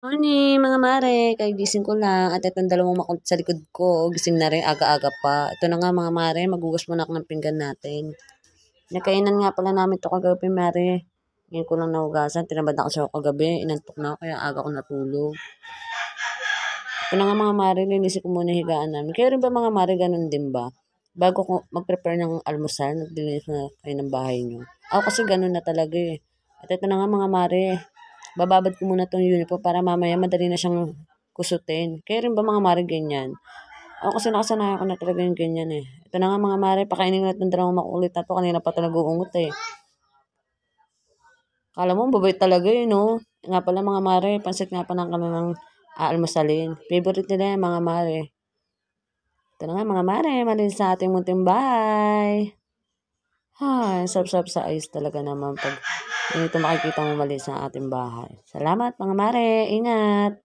Morning, mga mare. Kagising ko lang at itong dalawang makulit sa likod ko. Gising na rin, aga-aga pa. Ito na nga mga mare, magugas muna ako ng pinggan natin. Nakainan nga pala namin ito kagabi, mare. Ngayon ko lang nahugasan. Tinabad ako sa kagabi. Inantok na ako, kaya aga ko natulog. Ito na nga mga mare, linisip ko muna higaan namin. Kaya rin ba mga mare, ganun din ba? Bago ko mag-prepare ng almusal, naglinis na kayo ng bahay nyo. Ako kasi ganun na talaga eh. At ito na nga mga mare, bababad ko muna tong uniform para mamaya madali na siyang kusutin. Kaya rin ba mga mare ganyan? Ako kasi nakasanayan ko na talaga yung ganyan eh. Ito na nga mga mare, pakainin natin ng dalawang makulit na to. Kanina pa ito nag-uungot eh. Kala mo, babait talaga eh, no? Nga pala mga mare, pansit nga pa ng kami ng aalmasalin. Favorite nila yan mga mare. Ito na nga mga mare, malinis sa ating munting bahay. Ay, sarap-sarap sa ayos talaga naman pag ganito makikita mo malinis sa ating bahay. Salamat mga mare, ingat!